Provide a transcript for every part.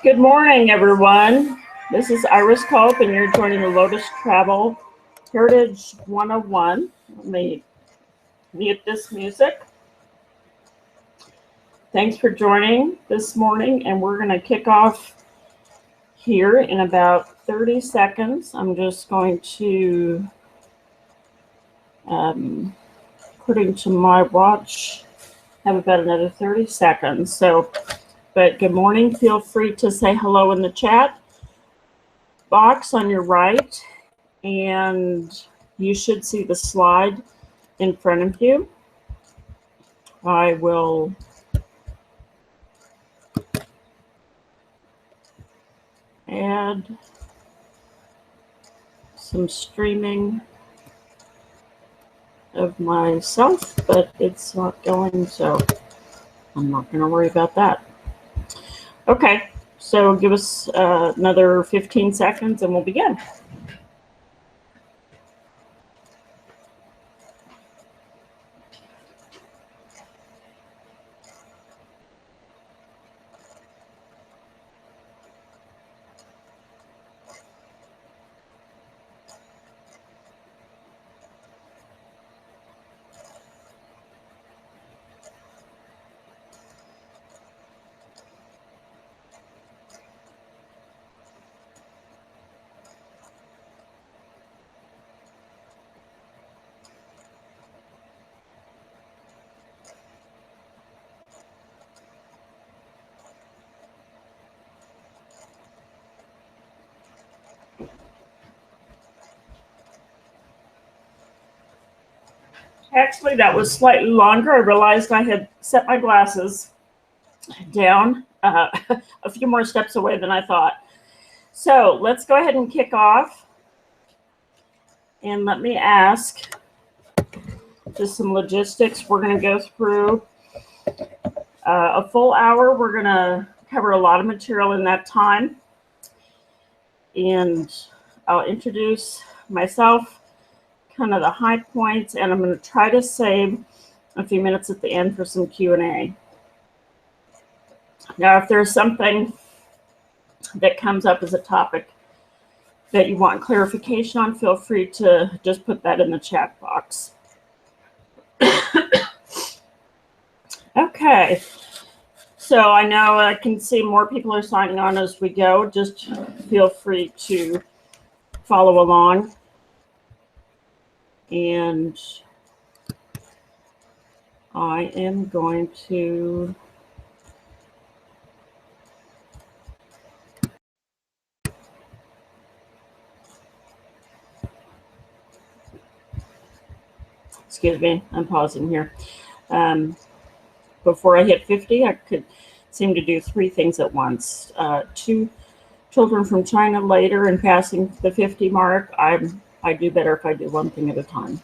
Good morning, everyone. This is Iris Culp, and you're joining the Lotus Travel Heritage 101. Let me mute this music. Thanks for joining this morning, and we're going to kick off here in about 30 seconds. I'm just going to, according to my watch, have about another 30 seconds. But good morning. Feel free to say hello in the chat box on your right, and you should see the slide in front of you. I will add some streaming of myself, but it's not going, so I'm not going to worry about that. Okay, so give us another 15 seconds and we'll begin. Actually, that was slightly longer. I realized I had set my glasses down a few more steps away than I thought. So let's go ahead and kick off. And let me ask just some logistics. We're going to go through a full hour. We're going to cover a lot of material in that time. And I'll introduce myself, kind of the high points, and I'm going to try to save a few minutes at the end for some Q&A. Now, if there's something that comes up as a topic that you want clarification on, feel free to just put that in the chat box. Okay, so I know I can see more people are signing on as we go. Just feel free to follow along. And I am going to excuse me, I'm pausing here. Before I hit 50, I could seem to do three things at once. 2 children from China later and passing the 50 mark. I do better if I do one thing at a time.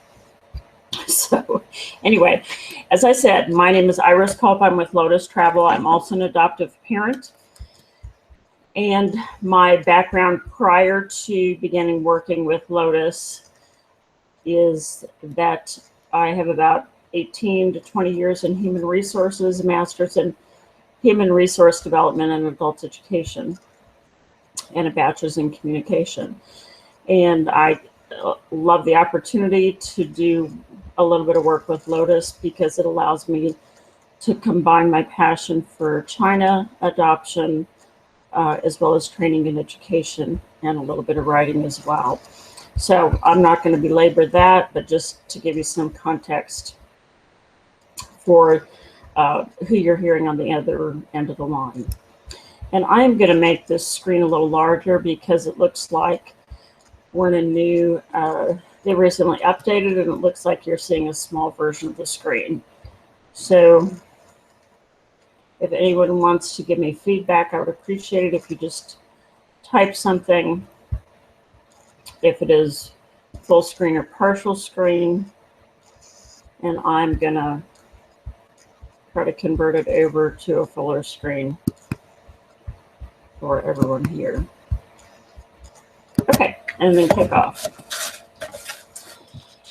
So anyway, as I said, my name is Iris Culp. I'm with Lotus Travel. I'm also an adoptive parent. And my background prior to beginning working with Lotus is that I have about 18 to 20 years in human resources, a master's in human resource development and adult education, and a bachelor's in communication. And I love the opportunity to do a little bit of work with Lotus because it allows me to combine my passion for China adoption as well as training and education and a little bit of writing as well. So I'm not going to belabor that, but just to give you some context for who you're hearing on the other end of the line. And I'm going to make this screen a little larger because it looks like we're in a new, they recently updated and it looks like you're seeing a small version of the screen. So if anyone wants to give me feedback, I would appreciate it if you just type something, if it is full screen or partial screen, and I'm gonna try to convert it over to a fuller screen for everyone here. Okay, and then kick off.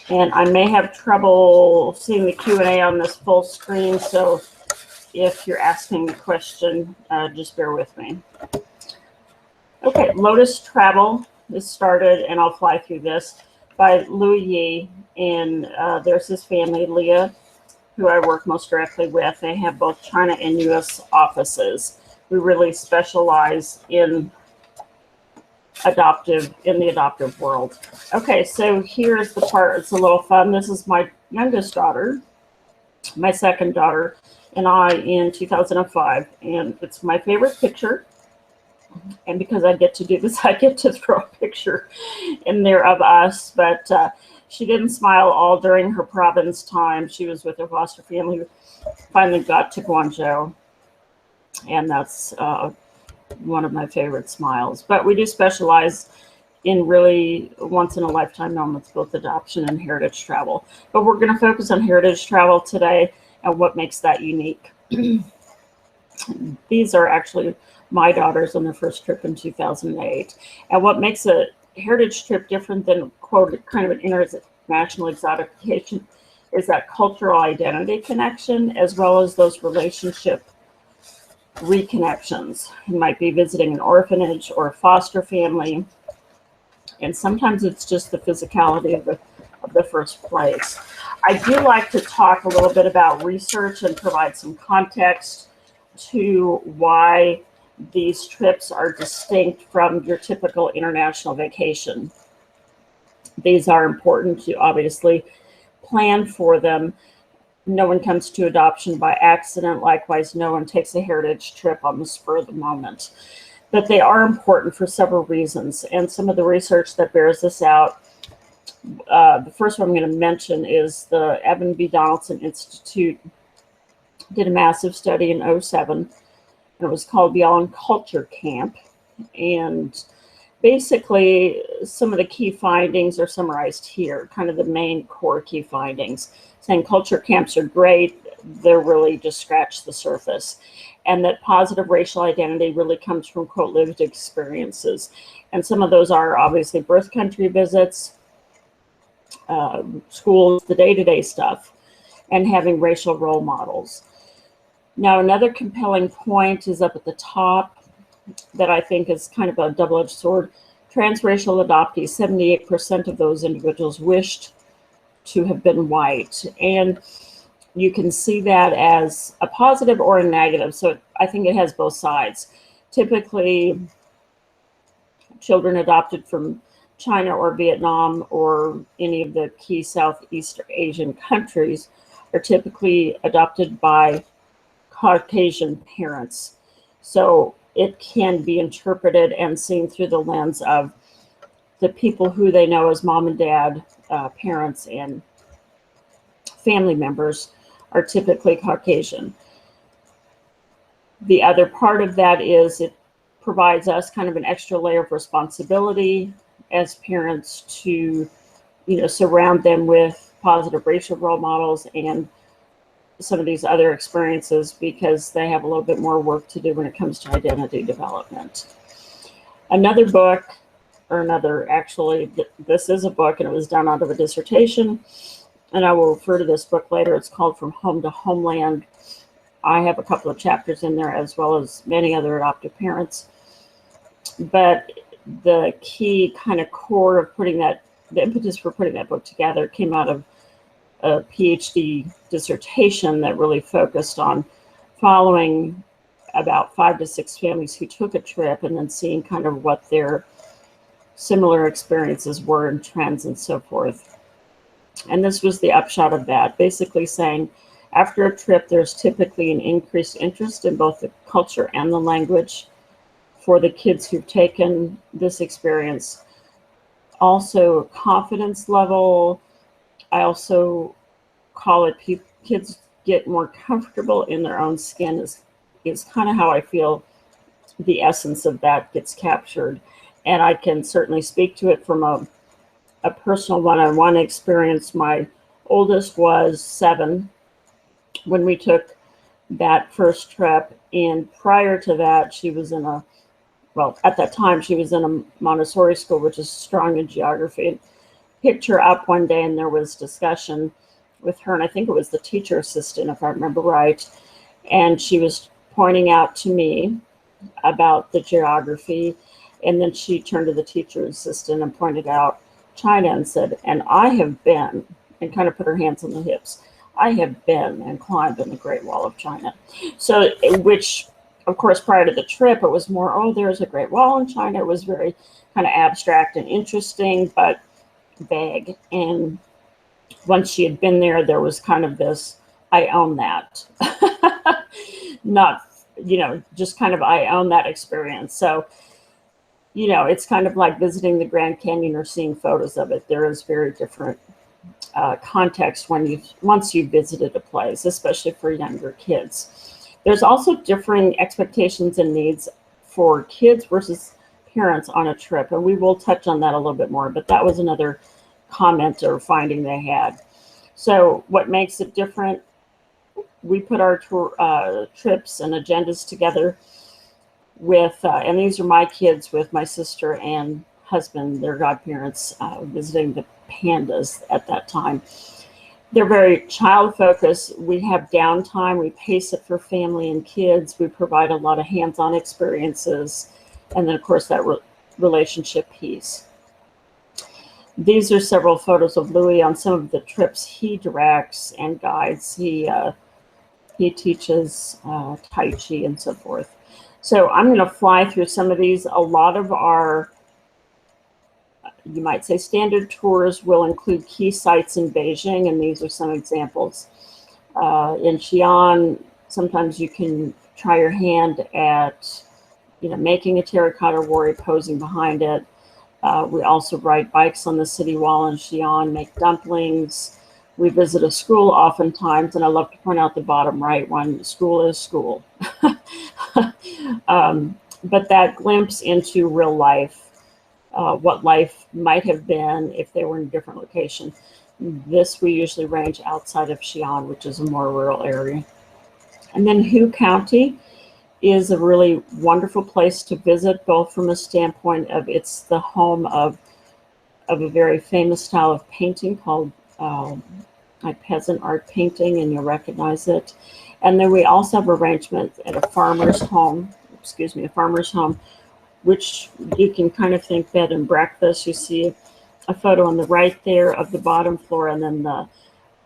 And I may have trouble seeing the Q&A on this full screen, so if you're asking a question, just bear with me. Okay, Lotus Travel is started, and I'll fly through this, by Lu Yi, and there's his family, Leah, who I work most directly with. They have both China and U.S. offices. We really specialize in the adoptive world. Okay, so here's the part, it's a little fun. This is my youngest daughter, my second daughter, and I in 2005, and it's my favorite picture. And because I get to do this, I get to throw a picture in there of us. But she didn't smile all during her province time. She was with her foster family, finally got to Guangzhou, and that's one of my favorite smiles. But we do specialize in really once in a lifetime moments, both adoption and heritage travel. But we're going to focus on heritage travel today and what makes that unique. These are actually my daughters on their first trip in 2008. And what makes a heritage trip different than, quote, kind of an international exotic vacation is that cultural identity connection, as well as those relationship reconnections. You might be visiting an orphanage or a foster family, and sometimes it's just the physicality of the first place. I do like to talk a little bit about research and provide some context to why these trips are distinct from your typical international vacation. These are important to obviously plan for them. No one comes to adoption by accident. Likewise, no one takes a heritage trip on the spur of the moment. But they are important for several reasons. And some of the research that bears this out, the first one I'm going to mention is the Evan B. Donaldson Institute did a massive study in 2007. And it was called Beyond Culture Camp. And basically, some of the key findings are summarized here, kind of the main core key findings, saying culture camps are great, they're really just scratch the surface, and that positive racial identity really comes from, quote, lived experiences. And some of those are obviously birth country visits, schools, the day-to-day stuff, and having racial role models. Now, another compelling point is up at the top that I think is kind of a double-edged sword. Transracial adoptees, 78% of those individuals wished to have been white. And you can see that as a positive or a negative. So I think it has both sides. Typically, children adopted from China or Vietnam or any of the key Southeast Asian countries are typically adopted by Caucasian parents. So it can be interpreted and seen through the lens of the people who they know as mom and dad, parents, and family members are typically Caucasian. The other part of that is it provides us kind of an extra layer of responsibility as parents to, surround them with positive racial role models and some of these other experiences, because they have a little bit more work to do when it comes to identity development. Another book, actually, this is a book, and it was done out of a dissertation, and I will refer to this book later. It's called From Home to Homeland. I have a couple of chapters in there, as well as many other adoptive parents. But the key kind of core of the impetus for putting that book together came out of a PhD dissertation that really focused on following about 5 to 6 families who took a trip and then seeing kind of what their similar experiences were and trends and so forth. And this was the upshot of that, basically saying after a trip, there's typically an increased interest in both the culture and the language for the kids who've taken this experience. Also, confidence level. I also call it kids get more comfortable in their own skin is kind of how I feel the essence of that gets captured. And I can certainly speak to it from a personal one-on-one experience. My oldest was 7 when we took that first trip. And prior to that, she was at that time, she was in a Montessori school, which is strong in geography. Picked her up one day and there was discussion with her, and I think it was the teacher assistant, if I remember right, and she was pointing out to me about the geography, And then she turned to the teacher assistant and pointed out China and said, and I have been, and kind of put her hands on the hips, I have been and climbed on the Great Wall of China. So, which, of course, prior to the trip, it was more, oh, there's a Great Wall in China. It was very kind of abstract and interesting, but vague. And once she had been there, there was kind of this, I own that. Not, just kind of, I own that experience. So, it's kind of like visiting the Grand Canyon or seeing photos of it. There is very different context once you've visited a place, especially for younger kids. There's also differing expectations and needs for kids versus parents on a trip, and we will touch on that a little bit more, but that was another comment or finding they had. So what makes it different? We put our trips and agendas together with, and these are my kids with my sister and husband, their godparents, visiting the pandas at that time. They're very child focused. We have downtime. We pace it for family and kids. We provide a lot of hands-on experiences. And then, of course, that relationship piece. These are several photos of Louis on some of the trips he directs and guides. He teaches Tai Chi and so forth. So I'm going to fly through some of these. A lot of our, you might say, standard tours will include key sites in Beijing, and these are some examples. In Xi'an, sometimes you can try your hand at, making a terracotta warrior, posing behind it. We also ride bikes on the city wall in Xi'an, make dumplings. We visit a school oftentimes, and I love to point out the bottom right one, school is school. But that glimpse into real life, what life might have been if they were in a different location. This we usually range outside of Xi'an, which is a more rural area. And then Hu County is a really wonderful place to visit, both from a standpoint of it's the home of a very famous style of painting called like peasant art painting, and you'll recognize it. And then we also have arrangements at a farmer's home, which you can kind of think bed and breakfast. You see a photo on the right there of the bottom floor, and then the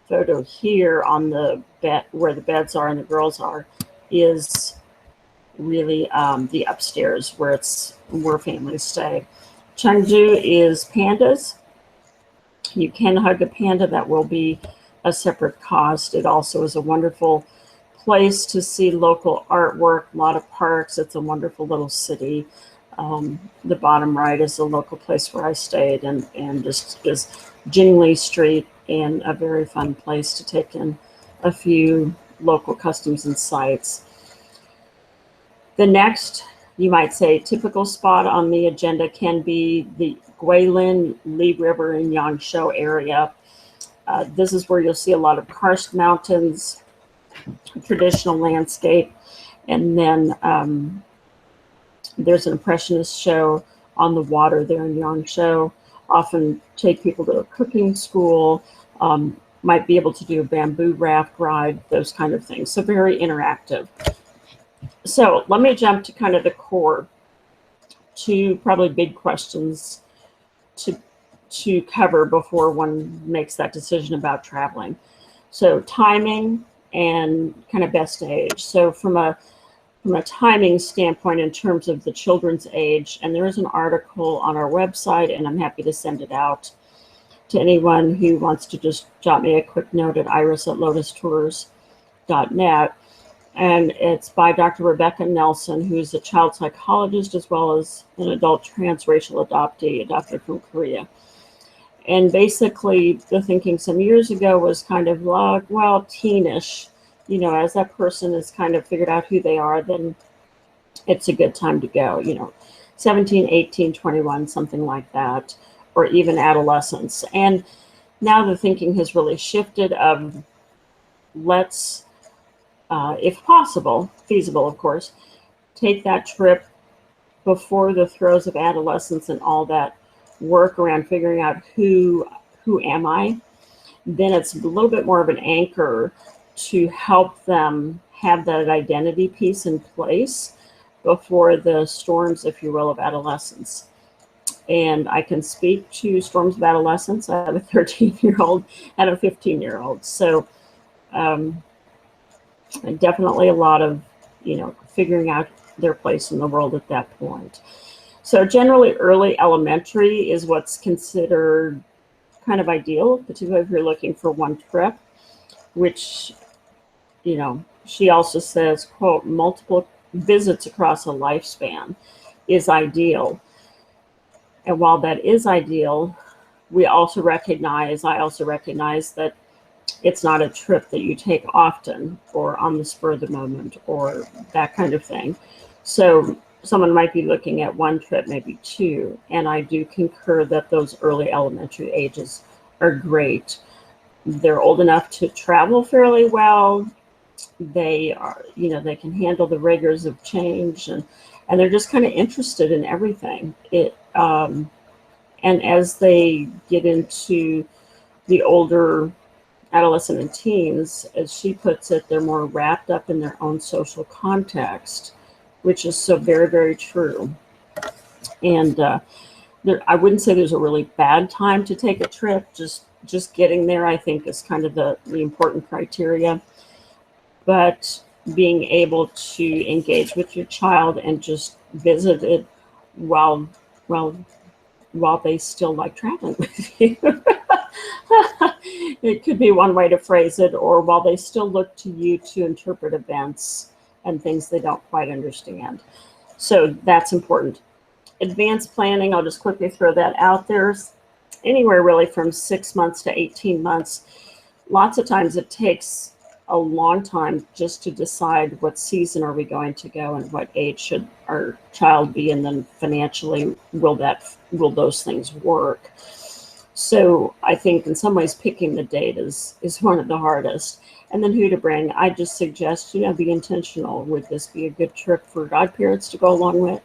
photo here on the bed where the beds are and the girls are is really the upstairs where families stay. Chengdu is pandas. You can hug a panda. That will be a separate cost. It also is a wonderful place to see local artwork, a lot of parks. It's a wonderful little city. The bottom right is a local place where I stayed, and just is Jingli Street, and a very fun place to take in a few local customs and sites. The next, you might say, typical spot on the agenda can be the Guilin Li River in Yangshuo area. This is where you'll see a lot of karst mountains, traditional landscape, and then there's an impressionist show on the water there in Yangshuo. Often take people to a cooking school, might be able to do a bamboo raft ride, those kind of things. So very interactive. So let me jump to kind of the core, two probably big questions to cover before one makes that decision about traveling. So timing and kind of best age. So from a timing standpoint, in terms of the children's age, and there is an article on our website, and I'm happy to send it out to anyone who wants to just jot me a quick note at iris@lotustours.net. And it's by Dr. Rebecca Nelson, who's a child psychologist as well as an adult transracial adoptee, adopted from Korea. And basically, the thinking some years ago was kind of like, well, teenish, as that person has kind of figured out who they are, then it's a good time to go, 17, 18, 21, something like that, or even adolescence. And now the thinking has really shifted of let's, if possible, feasible, of course, take that trip before the throes of adolescence and all that work around figuring out who am I. Then it's a little bit more of an anchor to help them have that identity piece in place before the storms, if you will, of adolescence. And I can speak to storms of adolescence. I have a 13-year-old and a 15-year-old. So definitely a lot of, figuring out their place in the world at that point. So generally early elementary is what's considered kind of ideal, particularly if you're looking for one trip, which, she also says, quote, multiple visits across a lifespan is ideal. And while that is ideal, I also recognize that it's not a trip that you take often or on the spur of the moment or that kind of thing. So someone might be looking at one trip, maybe two. And I do concur that those early elementary ages are great. They're old enough to travel fairly well. They are, they can handle the rigors of change, and they're just kind of interested in everything. And as they get into the older adolescent and teens, as she puts it, they're more wrapped up in their own social context, which is so very, very true. And I wouldn't say there's a really bad time to take a trip. Just getting there, I think, is kind of the important criteria. But being able to engage with your child and just visit it while they still like traveling with you. It could be one way to phrase it, or while they still look to you to interpret events and things they don't quite understand. So that's important. Advanced planning, I'll just quickly throw that out there. Anywhere really from 6 months to 18 months. Lots of times it takes a long time just to decide what season are we going to go and what age should our child be, and then financially will those things work. So I think in some ways picking the date is one of the hardest. And then who to bring. I just suggest, be intentional. Would this be a good trip for godparents to go along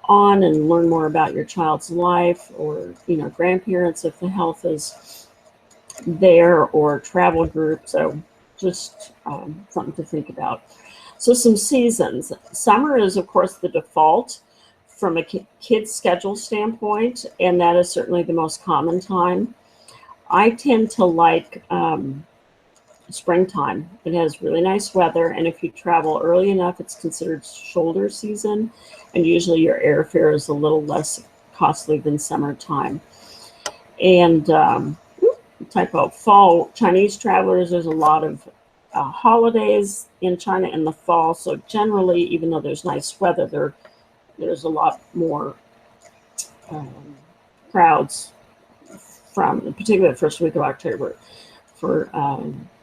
on and learn more about your child's life, or grandparents if the health is there, or travel group. So just something to think about. So some seasons. Summer is, of course, the default from a kid's schedule standpoint, and that is certainly the most common time. I tend to like springtime. It has really nice weather, and if you travel early enough, it's considered shoulder season, and usually your airfare is a little less costly than summertime. And typo, fall, Chinese travelers, there's a lot of holidays in China in the fall, so generally, even though there's nice weather, there's a lot more crowds from, particularly the first week of October, for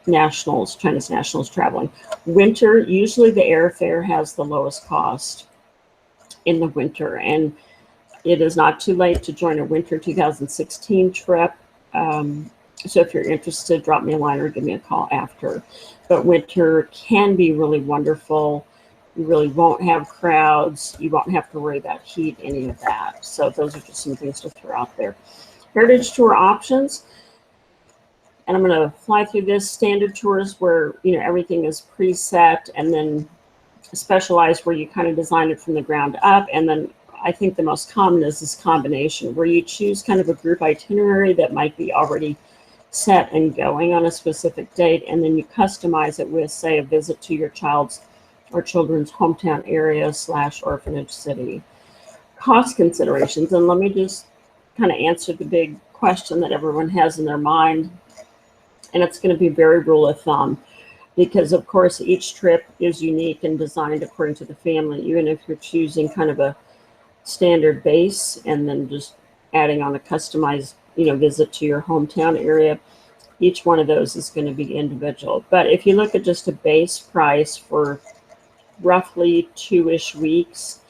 Chinese nationals traveling. Winter, usually the airfare has the lowest cost in the winter, and it is not too late to join a winter 2016 trip. So if you're interested, drop me a line or give me a call after. But winter can be really wonderful. You really won't have crowds. You won't have to worry about heat, any of that. So those are just some things to throw out there. Heritage tour options. And I'm going to fly through this. Standard tours where, everything is preset, and then specialized where you kind of design it from the ground up. And then I think the most common is this combination where you choose kind of a group itinerary that might be already set and going on a specific date, and then you customize it with, say, a visit to your child's or children's hometown area / orphanage city. Cost considerations, and let me just kind of answer the big question that everyone has in their mind, and it's going to be very rule of thumb, because of course each trip is unique and designed according to the family. Even if you're choosing kind of a standard base and then just adding on a customized visit to your hometown area, each one of those is going to be individual. But if you look at just a base price for roughly 2-ish weeks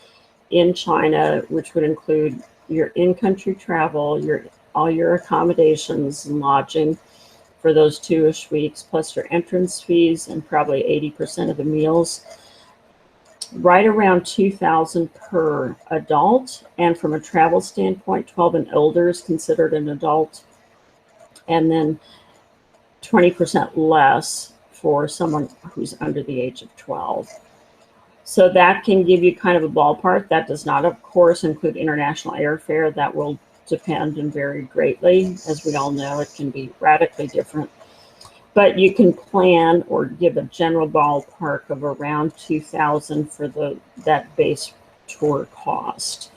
in China, which would include your in-country travel, all your accommodations and lodging for those 2-ish weeks, plus your entrance fees and probably 80% of the meals, right around 2,000 per adult. And from a travel standpoint, 12 and older is considered an adult, and then 20% less for someone who's under the age of 12. So that can give you kind of a ballpark. That does not, of course, include international airfare. That will depend and vary greatly. As we all know, it can be radically different. But you can plan or give a general ballpark of around 2,000 for that base tour cost.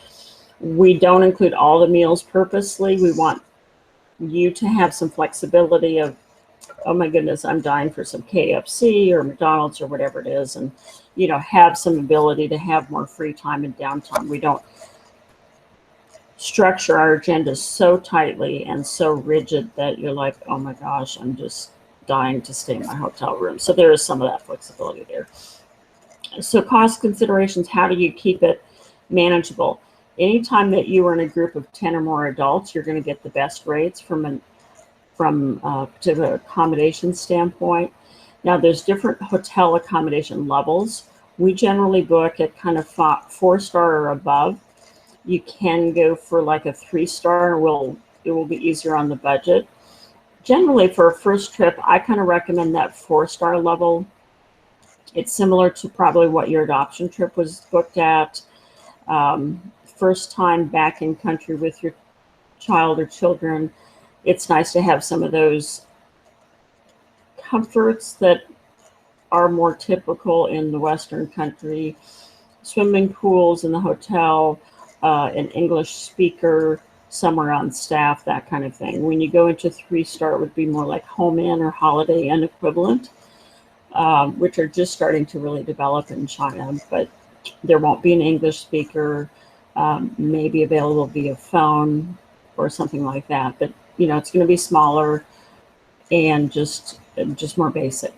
We don't include all the meals purposely. We want you to have some flexibility of, oh my goodness, I'm dying for some KFC or McDonald's or whatever it is, and have some ability to have more free time and downtime. We don't structure our agendas so tightly and so rigid that you're like, oh my gosh, I'm just dying to stay in my hotel room. So there is some of that flexibility there. So cost considerations, how do you keep it manageable? Anytime that you are in a group of 10 or more adults, you're going to get the best rates from a particular accommodation standpoint. Now, there's different hotel accommodation levels. We generally book at kind of 4-star or above. You can go for like a 3-star, it will be easier on the budget. Generally, for a first trip, I kind of recommend that 4-star level. It's similar to probably what your adoption trip was booked at. First time back in country with your child or children, it's nice to have some of those comforts that are more typical in the Western country. Swimming pools in the hotel, an English speaker, somewhere on staff, that kind of thing. When you go into 3-star, it would be more like Home Inn or Holiday Inn equivalent, which are just starting to really develop in China. But there won't be an English speaker, maybe available via phone or something like that. But it's going to be smaller and just more basic.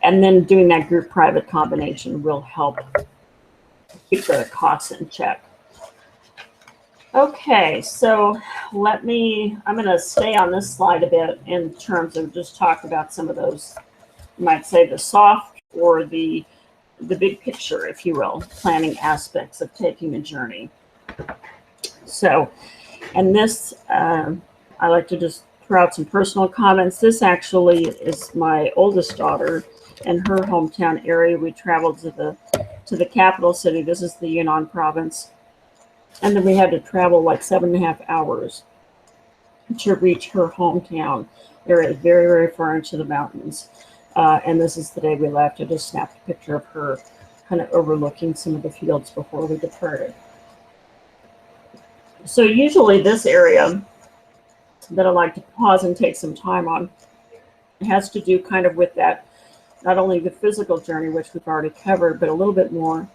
And then doing that group private combination will help keep the costs in check. Okay, so I'm going to stay on this slide a bit in terms of just talk about some of those, you might say the soft or the big picture, if you will, planning aspects of taking a journey. So, and this, I like to just throw out some personal comments. This actually is my oldest daughter in her hometown area. We traveled to the capital city. This is the Yunnan province. And then we had to travel like 7.5 hours to reach her hometown. They're very, very far into the mountains. And this is the day we left. I just snapped a picture of her kind of overlooking some of the fields before we departed. So usually this area that I like to pause and take some time on has to do kind of with that, not only the physical journey, which we've already covered, but a little bit more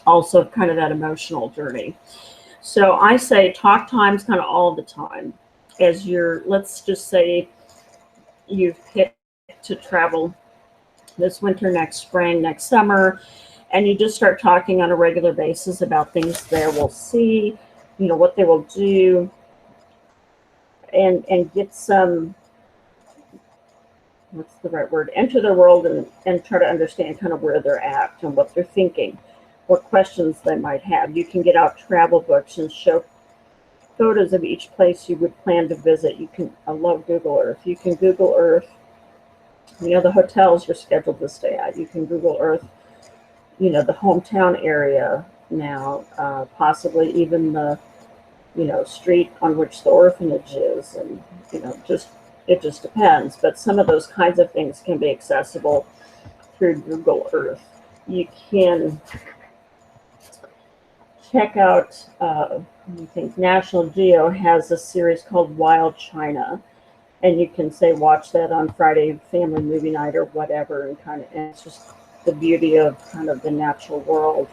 also kind of that emotional journey. So I say talk times kind of all the time. As let's just say you've picked to travel this winter, next spring, next summer, and you just start talking on a regular basis about things they will see, what they will do, and get some, what's the right word, enter their world and try to understand kind of where they're at and what they're thinking, what questions they might have. You can get out travel books and show photos of each place you would plan to visit. I love Google Earth. You can Google Earth, the hotels you're scheduled to stay at. You can Google Earth, the hometown area now, possibly even the, street on which the orphanage is. And, it just depends. But some of those kinds of things can be accessible through Google Earth. You can check out, I think National Geo has a series called Wild China, and you can say watch that on Friday family movie night or whatever, and it's just the beauty of kind of the natural world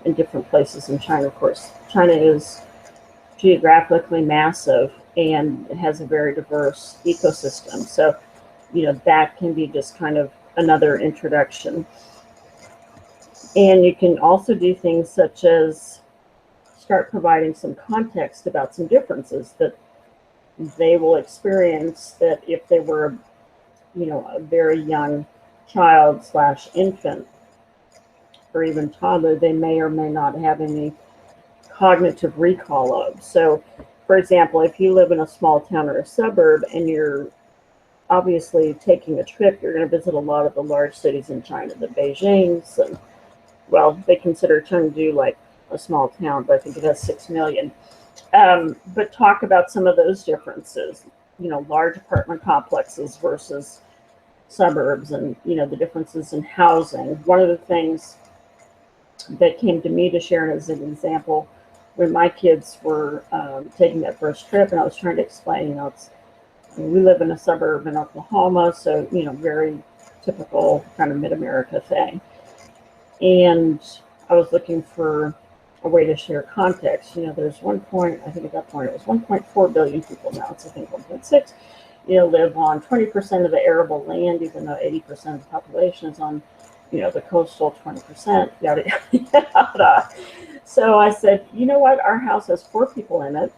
in different places in China. Of course, China is geographically massive and it has a very diverse ecosystem. So, that can be just kind of another introduction. And you can also do things such as start providing some context about some differences that they will experience, that if they were, a very young child / infant or even toddler, they may or may not have any cognitive recall of. So, for example, if you live in a small town or a suburb and you're obviously taking a trip, you're going to visit a lot of the large cities in China, the Beijings and well, they consider Chengdu like a small town, but I think it has 6 million. But talk about some of those differences, large apartment complexes versus suburbs, and, the differences in housing. One of the things that came to me to share as an example, when my kids were taking that first trip, and I was trying to explain, we live in a suburb in Oklahoma, so, very typical kind of mid-America thing. And I was looking for a way to share context. There's I think at that point it was 1.4 billion people now. It's, I think, 1.6, live on 20% of the arable land, even though 80% of the population is on, the coastal 20%, yada, yada, yada. So I said, you know what? Our house has 4 people in it,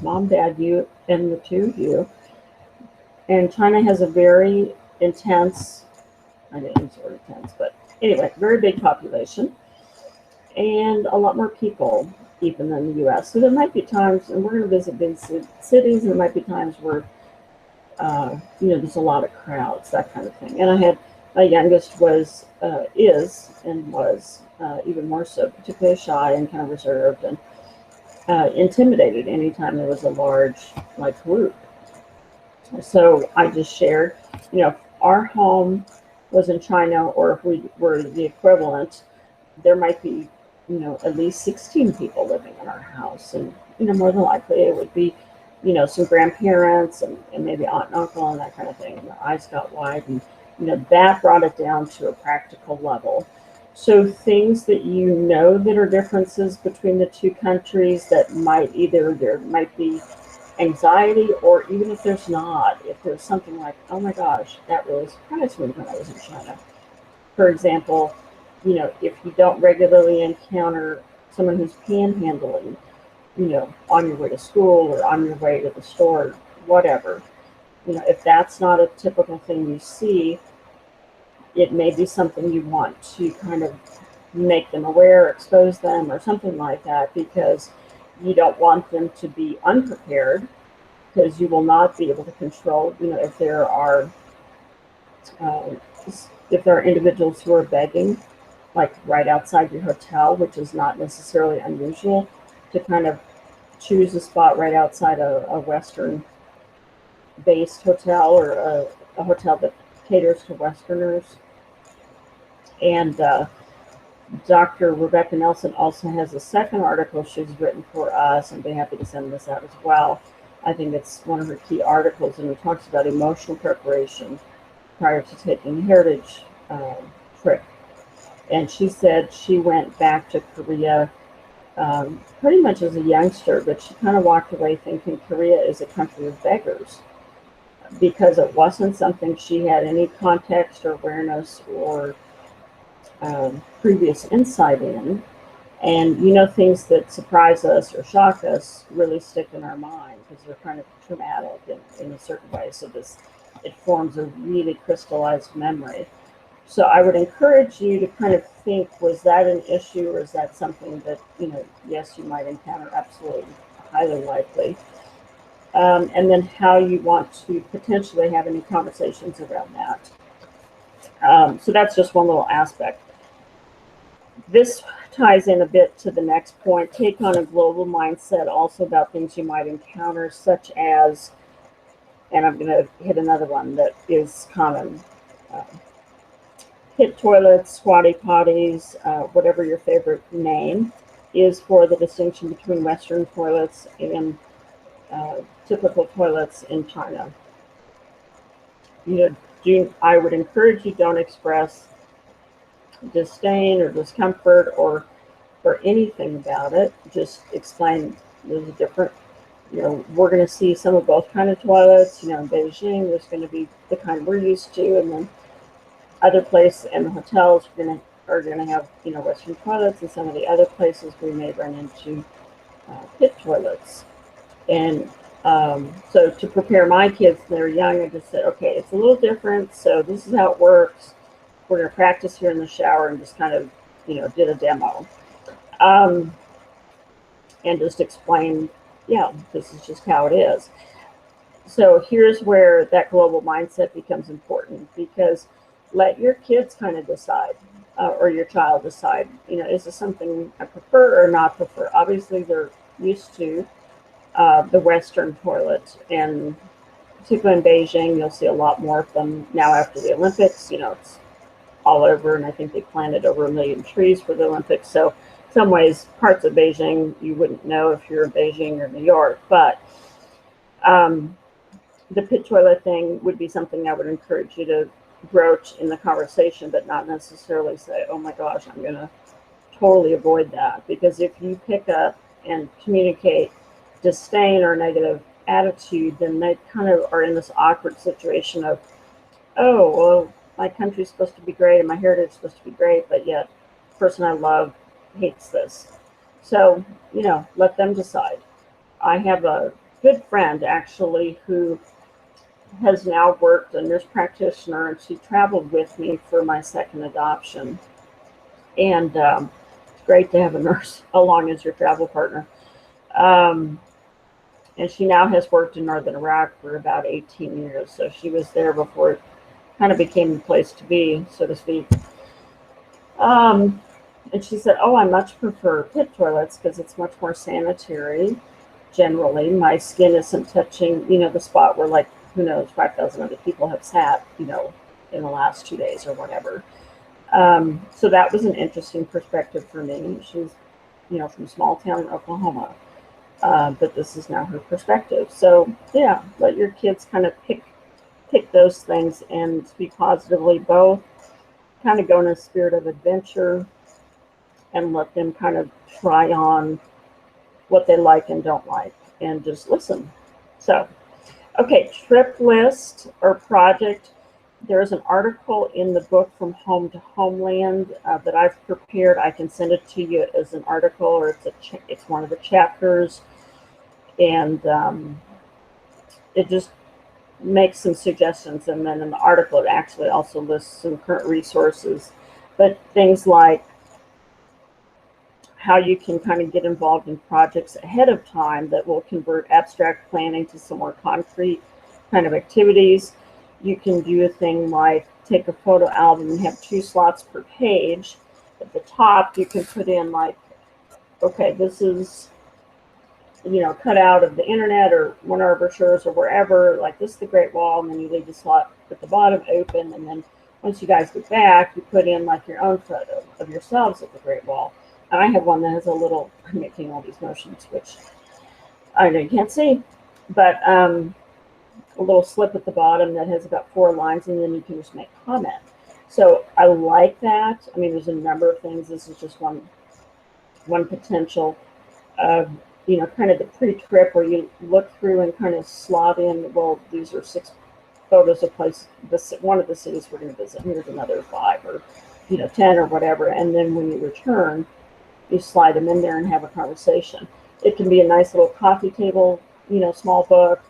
mom, dad, you, and the 2 of you. And China has a very intense, I didn't use the word intense, but anyway, very big population and a lot more people even than the US. So there might be times, and we're going to visit big cities, and there might be times where, there's a lot of crowds, that kind of thing. And I had, my youngest was, is, and was even more so, particularly shy and kind of reserved and intimidated anytime there was a large, group. So I just shared, if our home was in China, or if we were the equivalent, there might be, at least 16 people living in our house. And, more than likely it would be, some grandparents and maybe aunt and uncle and that kind of thing. And the eyes got wide, and, that brought it down to a practical level. So things that that are differences between the 2 countries, that there might be anxiety, or even if there's not, if there's something like, oh my gosh, that really surprised me when I was in China. For example, if you don't regularly encounter someone who's panhandling, on your way to school or on your way to the store, whatever, if that's not a typical thing you see, it may be something you want to kind of make them aware, expose them, or something like that, because you don't want them to be unprepared, because you will not be able to control, if there are uh, individuals who are begging, like right outside your hotel, which is not necessarily unusual, to kind of choose a spot right outside a Western-based hotel, or a hotel that caters to Westerners. And Dr. Rebecca Nelson also has a second article she's written for us, and I'd be happy to send this out as well. I think it's one of her key articles, and it talks about emotional preparation prior to taking a heritage trip. And she said she went back to Korea pretty much as a youngster, but she kind of walked away thinking Korea is a country of beggars, because it wasn't something she had any context or awareness or previous insight in. And things that surprise us or shock us really stick in our mind, because they're kind of traumatic in a certain way. So it forms a really crystallized memory. So I would encourage you to kind of think, was that an issue, or is that something that, yes, you might encounter? Absolutely, highly likely. And then how you want to potentially have any conversations around that. So that's just one little aspect. This ties in a bit to the next point. Take on a global mindset also about things you might encounter, such as, and I'm going to hit another one that is common, pit toilets, squatty potties, whatever your favorite name is for the distinction between Western toilets and typical toilets in China. I would encourage you, don't express disdain or discomfort or anything about it. Just explain there's a different, we're going to see some of both kind of toilets. In Beijing, there's going to be the kind we're used to, and then other places and the hotels are going to have, Western toilets, and some of the other places we may run into pit toilets. And so to prepare my kids, they're young, I just said, okay, it's a little different, so this is how it works. We're going to practice here in the shower, and just kind of, did a demo. And just explain, yeah, this is just how it is. So here's where that global mindset becomes important, because let your kids kind of decide, or your child decide, is this something I prefer or not prefer? Obviously, they're used to the Western toilet, and particularly in Beijing, you'll see a lot more of them now after the Olympics. It's all over, and I think they planted over 1 million trees for the Olympics. So, in some ways, parts of Beijing you wouldn't know if you're in Beijing or New York, but um, the pit toilet thing would be something I would encourage you to broach in the conversation, but not necessarily say, oh my gosh, I'm going to totally avoid that. Because if you pick up and communicate disdain or negative attitude, then they kind of are in this awkward situation of, oh, well, my country's supposed to be great and my heritage is supposed to be great, but yet the person I love hates this. So, let them decide. I have a good friend actually who has now worked a nurse practitioner, and she traveled with me for my second adoption. And it's great to have a nurse along as your travel partner. Um, and she now has worked in northern Iraq for about 18 years. So she was there before it kind of became the place to be, so to speak. And she said, oh, I much prefer pit toilets because it's much more sanitary. Generally, my skin isn't touching, the spot where, like, who knows, 5,000 other people have sat, in the last 2 days or whatever. So that was an interesting perspective for me. She's, from small town Oklahoma, but this is now her perspective. So yeah, let your kids kind of pick those things and speak positively. Both kind of go in a spirit of adventure and let them kind of try on what they like and don't like, and just listen. So, okay, trip list or project. There's an article in the book From Home to Homeland that I've prepared. I can send it to you as an article, or it's one of the chapters, and it just makes some suggestions. And then in the article, it actually also lists some current resources, but things like how you can kind of get involved in projects ahead of time that will convert abstract planning to some more concrete kind of activities. You can do a thing like take a photo album and have 2 slots per page. At the top, you can put in like, okay, this is, cut out of the internet or one of our brochures or wherever, like this is the Great Wall, and then you leave the slot at the bottom open, and then once you guys get back, you put in like your own photo of yourselves at the Great Wall. And I have one that has I'm making all these motions, which I know you can't see, but a little slip at the bottom that has about 4 lines, and then you can just make comment. So I like that. I mean, there's a number of things. This is just one potential. Kind of the pre-trip where you look through and kind of slot in, well, these are 6 photos of places, one of the cities we're going to visit. Here's another 5 or, 10 or whatever. And then when you return, you slide them in there and have a conversation. It can be a nice little coffee table, small book,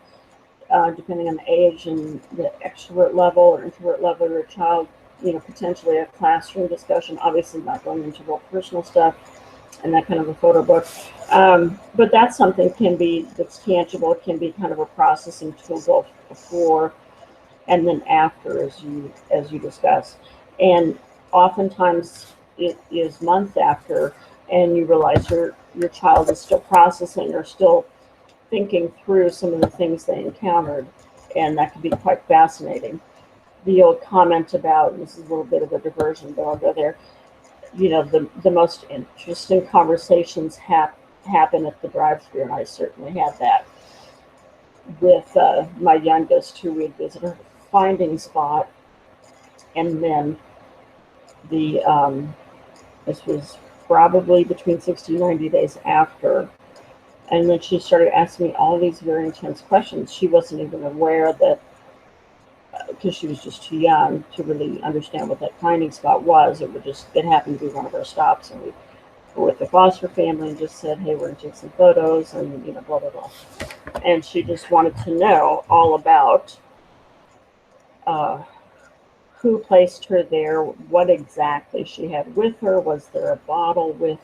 depending on the age and the extrovert level or introvert level of your child, potentially a classroom discussion, obviously not going into real personal stuff, and that kind of a photo book. But that's something that's tangible. It can be kind of a processing tool both before and then after, as you discuss. And oftentimes it is months after, and you realize your child is still processing or still thinking through some of the things they encountered, and that can be quite fascinating. The old comment about, and this is a little bit of a diversion, but I'll go there, the most interesting conversations happen at the drive-thru, and I certainly had that with my youngest, who we'd visited her finding spot, and then this was probably between 60 and 90 days after, and then she started asking me all these very intense questions. She wasn't even aware that, because she was just too young to really understand what that finding spot was. It happened to be one of our stops, and we were with the foster family and just said, hey, we're going to take some photos, and blah blah blah. And she just wanted to know all about who placed her there, what exactly she had with her, was there a bottle with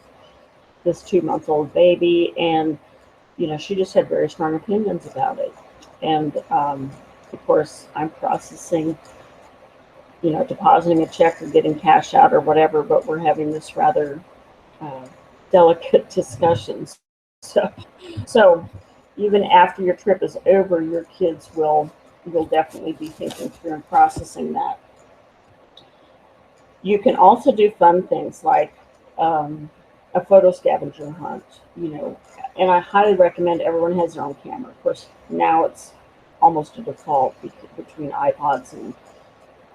this 2-month-old baby, and she just had very strong opinions about it. And of course, I'm processing depositing a check or getting cash out or whatever, but we're having this rather uh, delicate discussion. So even after your trip is over, your kids will definitely be thinking through and processing that. You can also do fun things like a photo scavenger hunt, and I highly recommend everyone has their own camera. Of course, now it's almost a default between iPods and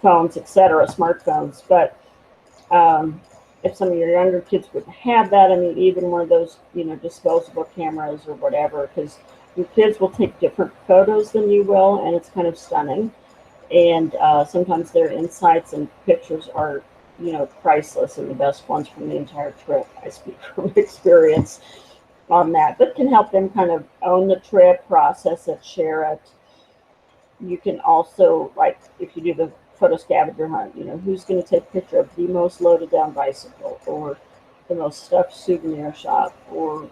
phones, etc., smartphones. But if some of your younger kids wouldn't have that, I mean, even one of those, disposable cameras or whatever, because your kids will take different photos than you will, and it's kind of stunning. And sometimes their insights and pictures are, priceless and the best ones from the entire trip. I speak from experience on that, but can help them kind of own the trip, process it, share it. You can also, like, if you do the photo scavenger hunt, who's going to take a picture of the most loaded down bicycle, or the most stuffed souvenir shop, or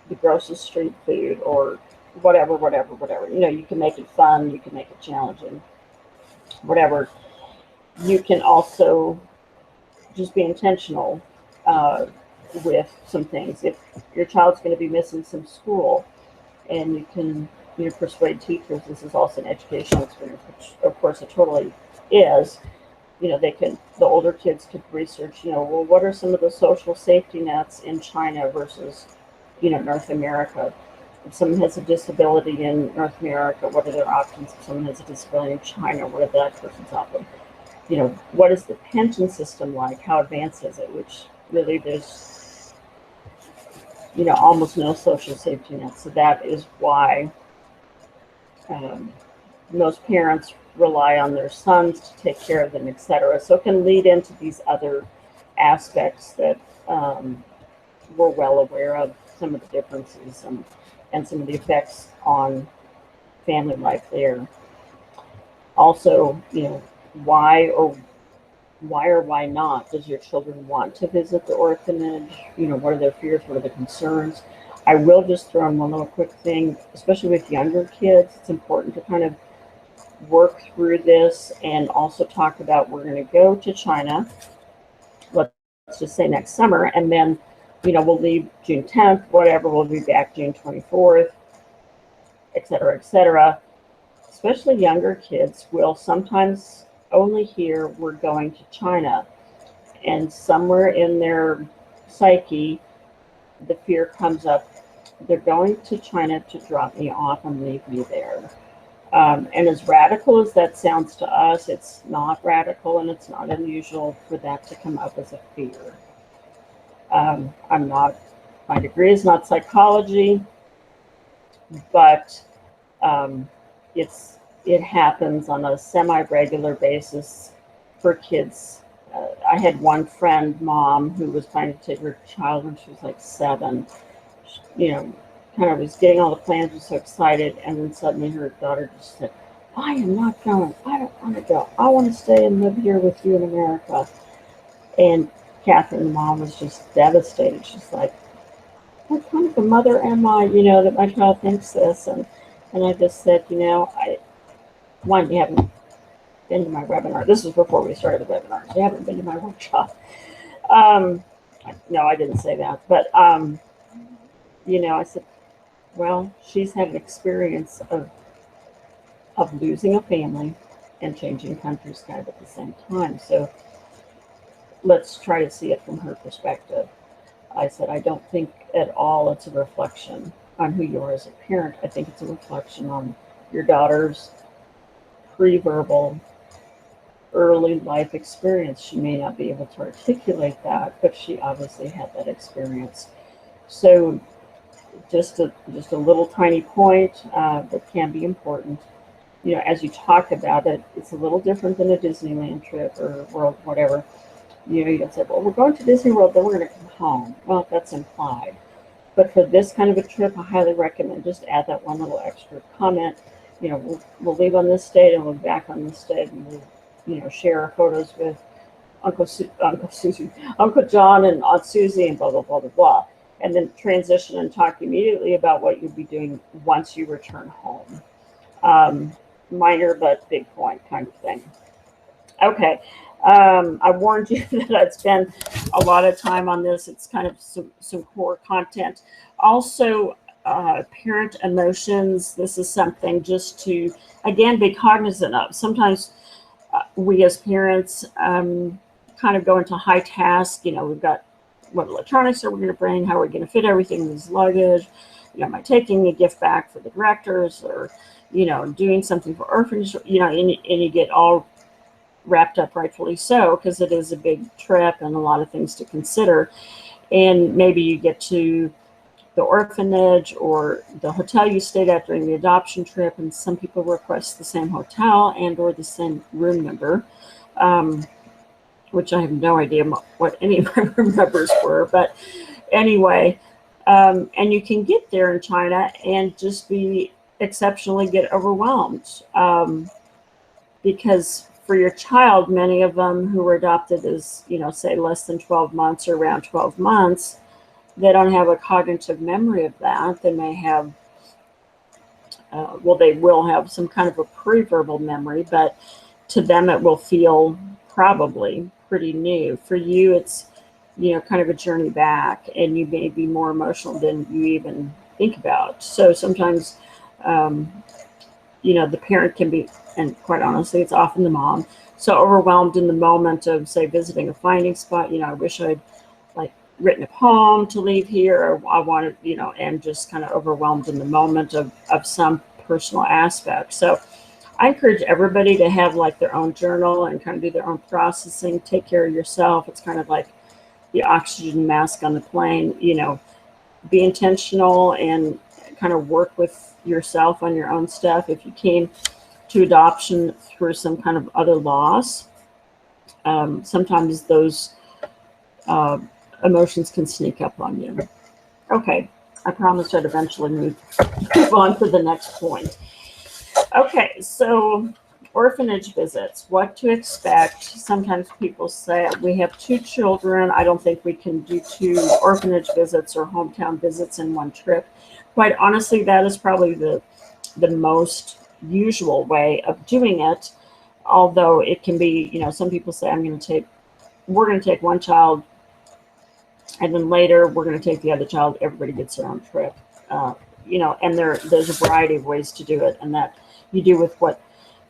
the grossest street food, or whatever. You can make it fun, you can make it challenging, whatever. You can also just be intentional uh, with some things. If your child's going to be missing some school, and you can persuade teachers this is also an educational experience, which of course it totally is. The older kids could research, well, what are some of the social safety nets in China versus North America. If someone has a disability in North America, what are their options? If someone has a disability in China, what are that person's options? What is the pension system like? How advanced is it? Which really there's almost no social safety net. So that is why um, most parents rely on their sons to take care of them, etc. So it can lead into these other aspects that we're well aware of, some of the differences and some of the effects on family life there. Also, why not does your children want to visit the orphanage? What are their fears? What are the concerns? I will just throw in one little quick thing, especially with younger kids. It's important to kind of work through this and also talk about we're going to go to China, let's just say next summer, and then, we'll leave June 10th, whatever, we'll be back June 24th, et cetera, et cetera. Especially younger kids will sometimes only hear we're going to China, and somewhere in their psyche, the fear comes up, they're going to China to drop me off and leave me there. And as radical as that sounds to us, it's not radical and it's not unusual for that to come up as a fear. My degree is not psychology, but um, it happens on a semi-regular basis for kids. I had one friend, mom, who was trying to take her child when she was like 7. Kind of was getting all the plans, was so excited, and then suddenly her daughter just said, I am not going. I don't want to go. I want to stay and live here with you in America. And Catherine, the mom, was just devastated. She's like, what kind of a mother am I, that my child thinks this? And I just said, you haven't been to my webinar. This was before we started the webinar. You haven't been to my workshop. No, I didn't say that. But, I said, well, she's had an experience of losing a family and changing countries kind of at the same time. So let's try to see it from her perspective. I said, I don't think at all it's a reflection on who you are as a parent. I think it's a reflection on your daughter's pre-verbal early life experience. She may not be able to articulate that, but she obviously had that experience. So just a little tiny point that can be important. As you talk about it, it's a little different than a Disneyland trip or world, whatever. You can say, well, we're going to Disney World, then we're going to come home. Well, that's implied. But for this kind of a trip, I highly recommend just add that one little extra comment. We'll leave on this date and we'll be back on this date, and we'll, share our photos with Uncle Susie, Uncle John, and Aunt Susie, and blah blah blah blah blah. And then transition and talk immediately about what you'll be doing once you return home. Minor but big point kind of thing. Okay, I warned you that I'd spend a lot of time on this. It's kind of some core content. Also, parent emotions. This is something just to, again, be cognizant of. Sometimes we as parents kind of go into high task. We've got what electronics are we going to bring? How are we going to fit everything in this luggage? Am I taking a gift back for the directors, or, doing something for orphanage? And you get all wrapped up, rightfully so, because it is a big trip and a lot of things to consider. And maybe you get to the orphanage or the hotel you stayed at during the adoption trip, and some people request the same hotel and or the same room number, which I have no idea what any of my room numbers were. But anyway, and you can get there in China and just be exceptionally get overwhelmed, because for your child, many of them who were adopted as, say less than 12 months or around 12 months, they don't have a cognitive memory of that. They may have, they will have some kind of a pre-verbal memory, but to them it will feel probably pretty new. For you, it's, kind of a journey back, and you may be more emotional than you even think about. So sometimes, the parent can be, and quite honestly, it's often the mom, so overwhelmed in the moment of, say, visiting a finding spot. I wish I'd like written a poem to leave here, or I wanted, and just kind of overwhelmed in the moment of some personal aspect. So I encourage everybody to have like their own journal and kind of do their own processing, take care of yourself. It's kind of like the oxygen mask on the plane. Be intentional and kind of work with yourself on your own stuff. If you came to adoption through some kind of other loss, sometimes those emotions can sneak up on you. Okay, I promised I'd eventually move on to the next point. Okay, so orphanage visits, what to expect. Sometimes people say, we have 2 children. I don't think we can do 2 orphanage visits or hometown visits in one trip. Quite honestly, that is probably the most usual way of doing it. Although it can be, some people say, we're going to take one child, and then later we're going to take the other child. Everybody gets their own trip. And there's a variety of ways to do it, and that you do with what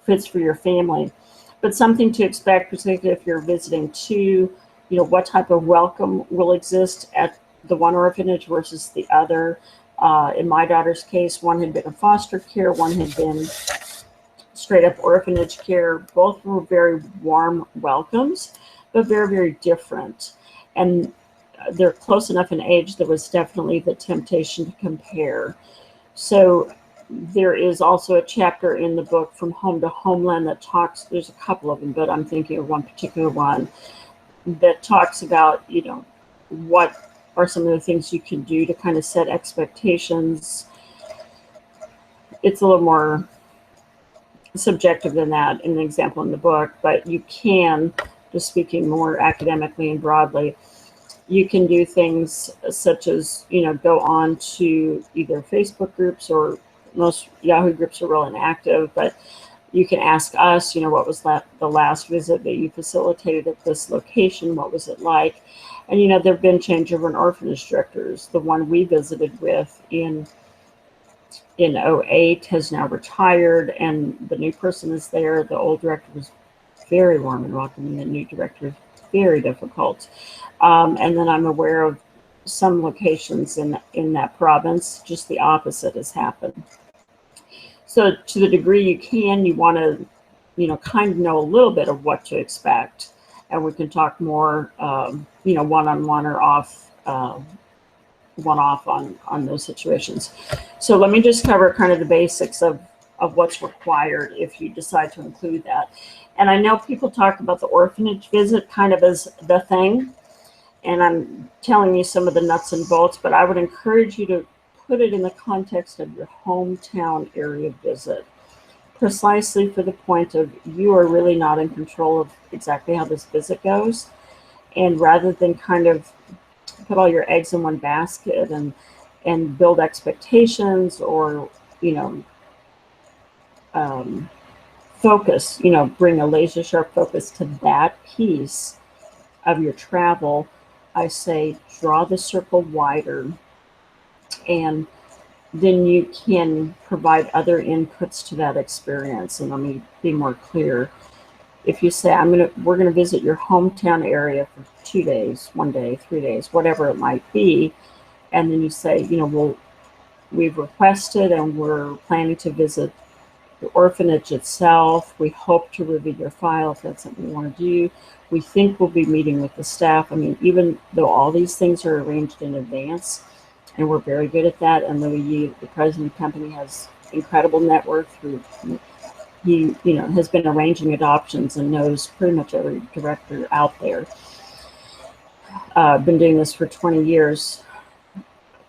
fits for your family. But something to expect, particularly if you're visiting 2, what type of welcome will exist at the one orphanage versus the other. In my daughter's case, one had been in foster care, one had been straight up orphanage care. Both were very warm welcomes, but very, very different. And they're close enough in age, there was definitely the temptation to compare. So there is also a chapter in the book, From Home to Homeland, that talks, there's a couple of them, but I'm thinking of one particular one that talks about, what are some of the things you can do to kind of set expectations. It's a little more subjective than that in an example in the book, but you can, just speaking more academically and broadly, you can do things such as, go on to either Facebook groups, or most Yahoo groups are real inactive, but you can ask us, what was the last visit that you facilitated at this location? What was it like? And, there have been changeover in orphanage directors. The one we visited with in 2008 has now retired, and the new person is there. The old director was very warm and welcoming. The new director is very difficult. And then I'm aware of some locations in that province, just the opposite has happened. So to the degree you can, you want to, kind of know a little bit of what to expect. And we can talk more, one-on-one or one-off on those situations. So let me just cover kind of the basics of what's required if you decide to include that. And I know people talk about the orphanage visit kind of as the thing, and I'm telling you some of the nuts and bolts, but I would encourage you to put it in the context of your hometown area visit, precisely for the point of you are really not in control of exactly how this visit goes. And rather than kind of put all your eggs in one basket and build expectations, or, focus, bring a laser sharp focus to that piece of your travel, I say draw the circle wider, and then you can provide other inputs to that experience. And let me be more clear. If you say, we're gonna visit your hometown area for 2 days, 1 day, 3 days, whatever it might be, and then you say, we've requested and we're planning to visit the orphanage itself. We hope to review your file if that's something you want to do. We think we'll be meeting with the staff. Even though all these things are arranged in advance, and we're very good at that, and the president of the company has incredible network through, he has been arranging adoptions and knows pretty much every director out there. Been doing this for 20 years,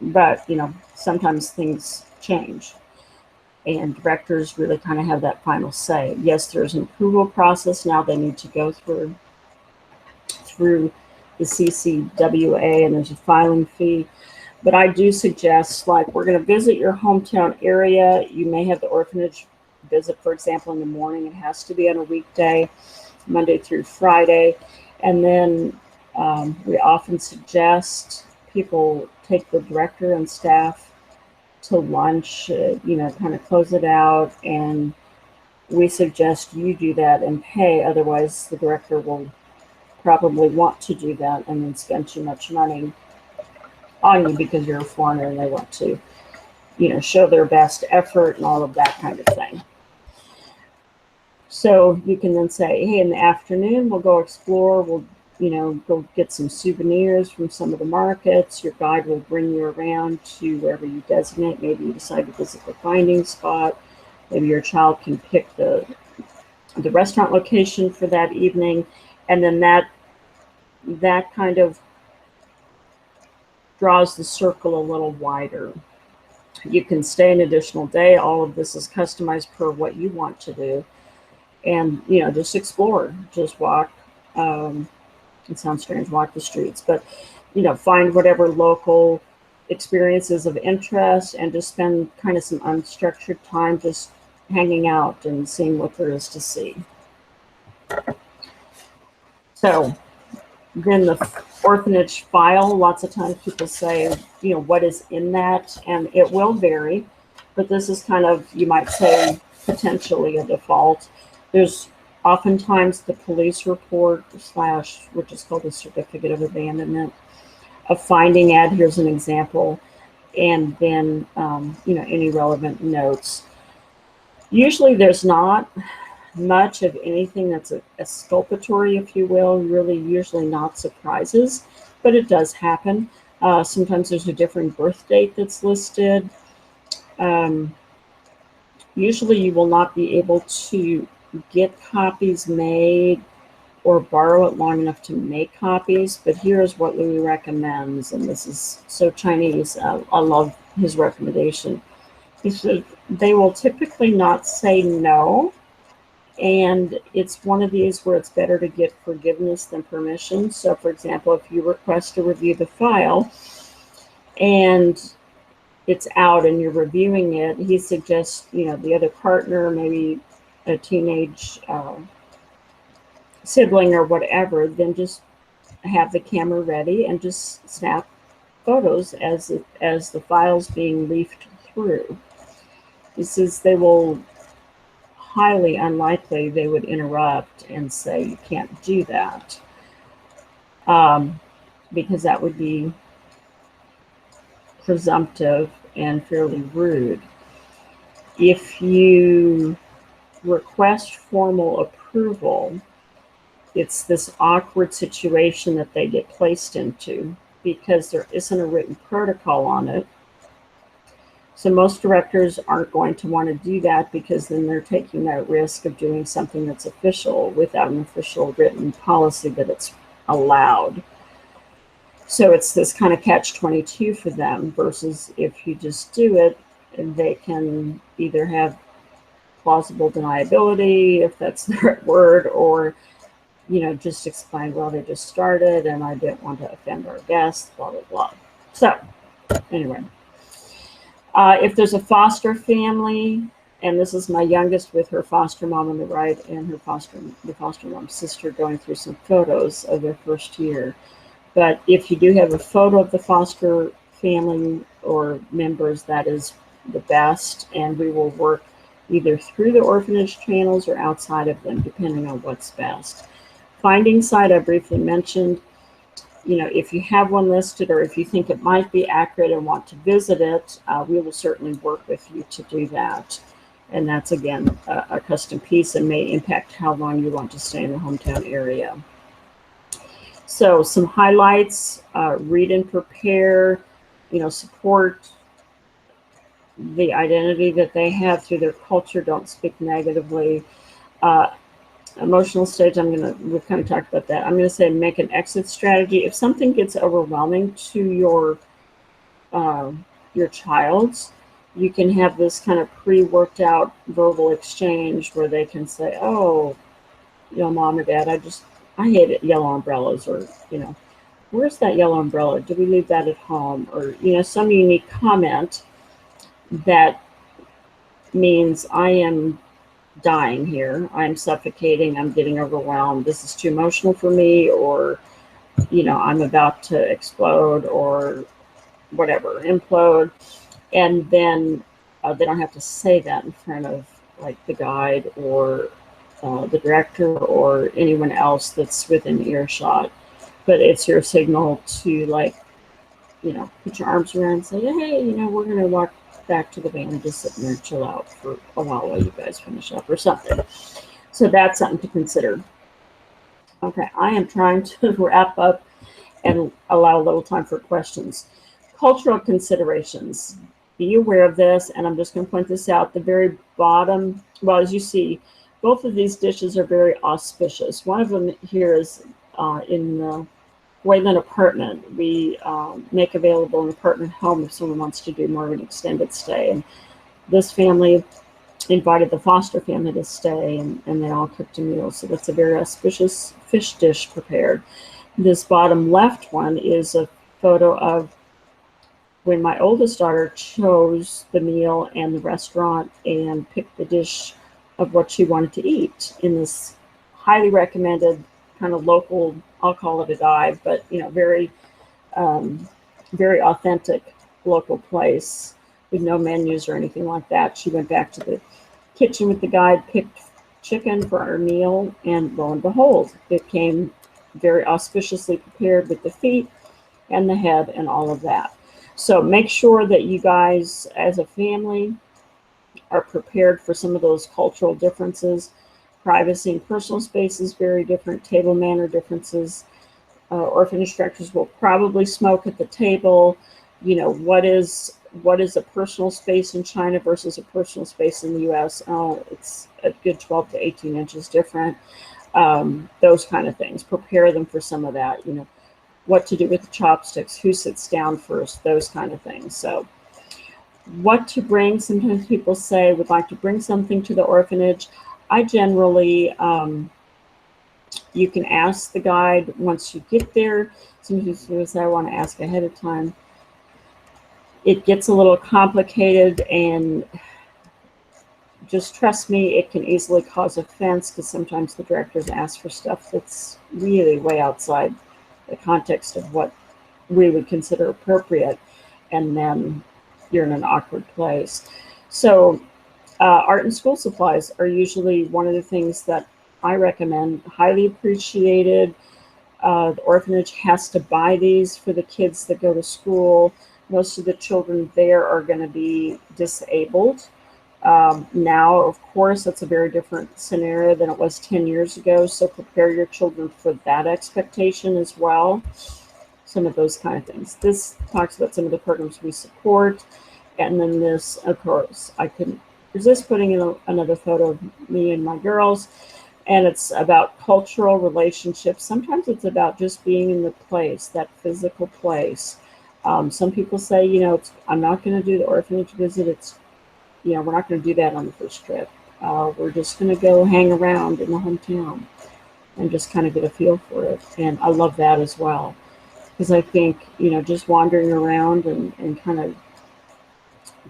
but sometimes things change, and directors really kind of have that final say. Yes, there's an approval process now they need to go through the CCWA, and there's a filing fee. But I do suggest, like, we're going to visit your hometown area. You may have the orphanage visit, for example, in the morning. It has to be on a weekday, Monday through Friday. And then we often suggest people take the director and staff to lunch, kind of close it out. And we suggest you do that and pay. Otherwise, the director will probably want to do that and then spend too much money on you because you're a foreigner and they want to, show their best effort and all of that kind of thing. So you can then say, hey, in the afternoon, we'll go explore. We'll, go get some souvenirs from some of the markets. Your guide will bring you around to wherever you designate. Maybe you decide to visit the finding spot. Maybe your child can pick the restaurant location for that evening. And then that kind of draws the circle a little wider. You can stay an additional day. All of this is customized per what you want to do. And, just explore, just walk. It sounds strange, walk the streets, but, find whatever local experiences of interest and just spend kind of some unstructured time just hanging out and seeing what there is to see. So then the orphanage file, lots of times people say, what is in that? And it will vary, but this is kind of, you might say, potentially a default. There's oftentimes the police report / which is called a certificate of abandonment, a finding ad, here's an example, and then, any relevant notes. Usually there's not much of anything that's exculpatory, if you will, really usually not surprises, but it does happen. Sometimes there's a different birth date that's listed. Usually you will not be able to get copies made or borrow it long enough to make copies, but here's what Louis recommends, and this is so Chinese. I love his recommendation. He said they will typically not say no, and it's one of these where it's better to get forgiveness than permission. So, for example, if you request to review the file and it's out and you're reviewing it, he suggests, the other partner, maybe a teenage sibling or whatever, then just have the camera ready and just snap photos as the file's being leafed through. He says they will, highly unlikely they would interrupt and say you can't do that, because that would be presumptive and fairly rude. If you request formal approval, it's this awkward situation that they get placed into because there isn't a written protocol on it. So most directors aren't going to want to do that because then they're taking that risk of doing something that's official without an official written policy that it's allowed. So it's this kind of catch-22 for them, versus if you just do it, they can either have plausible deniability, if that's the right word, or just explain, well, they just started and I didn't want to offend our guests, blah, blah, blah. So anyway, if there's a foster family And this is my youngest with her foster mom on the right and the foster mom's sister going through some photos of their first year. But if you do have a photo of the foster family or members, that is the best, and we will work either through the orphanage channels or outside of them, depending on what's best. Finding site, I briefly mentioned. If you have one listed or if you think it might be accurate and want to visit it, we will certainly work with you to do that. And that's, again, a custom piece and may impact how long you want to stay in the hometown area. So some highlights: read and prepare, support the identity that they have through their culture. Don't speak negatively. Emotional stage, we've kind of talked about that. I'm going to say make an exit strategy. If something gets overwhelming to your child, you can have this kind of pre-worked out verbal exchange where they can say, oh, mom or dad, I hate yellow umbrellas, or, where's that yellow umbrella? Did we leave that at home? Or, some unique comment that means I am dying here. I'm suffocating. I'm getting overwhelmed. This is too emotional for me, or, I'm about to explode, or whatever, implode. And then they don't have to say that in front of like the guide or the director or anyone else that's within earshot. But it's your signal to, like, put your arms around and say, hey, we're going to walk back to the van and just sit there and chill out for a while you guys finish up or something. So that's something to consider. Okay, I am trying to wrap up and allow a little time for questions. Cultural considerations. Be aware of this, and I'm just going to point this out. The very bottom, well, as you see, both of these dishes are very auspicious. One of them here is in the Wayland apartment. We make available an apartment home if someone wants to do more of an extended stay. And this family invited the foster family to stay, and they all cooked a meal. So that's a very auspicious fish dish prepared. This bottom left one is a photo of when my oldest daughter chose the meal and the restaurant and picked the dish of what she wanted to eat in this highly recommended kind of local, I'll call it a dive, but very very authentic local place with no menus or anything like that. She went back to the kitchen with the guide, picked chicken for our meal, and lo and behold, it came very auspiciously prepared with the feet and the head and all of that. So make sure that you guys as a family are prepared for some of those cultural differences. Privacy and personal space is very different. Table manner differences. Orphanage directors will probably smoke at the table. What is a personal space in China versus a personal space in the U.S.? It's a good 12 to 18 inches different. Those kind of things. Prepare them for some of that. What to do with the chopsticks, who sits down first, those kind of things. So what to bring. Sometimes people say, would like to bring something to the orphanage. I generally, you can ask the guide once you get there. Sometimes people say, I want to ask ahead of time. It gets a little complicated, and just trust me, it can easily cause offense because sometimes the directors ask for stuff that's really way outside the context of what we would consider appropriate, and then you're in an awkward place. So art and school supplies are usually one of the things that I recommend, highly appreciated. The orphanage has to buy these for the kids that go to school. Most of the children there are going to be disabled. Now, of course, it's a very different scenario than it was 10 years ago, so prepare your children for that expectation as well. Some of those kind of things. This talks about some of the programs we support, and then this, of course, I couldn't resist putting in another photo of me and my girls, and it's about cultural relationships. Sometimes it's about just being in the place, that physical place. Some people say, I'm not going to do the orphanage visit. We're not going to do that on the first trip. We're just going to go hang around in the hometown and just kind of get a feel for it. And I love that as well, because I think, just wandering around and kind of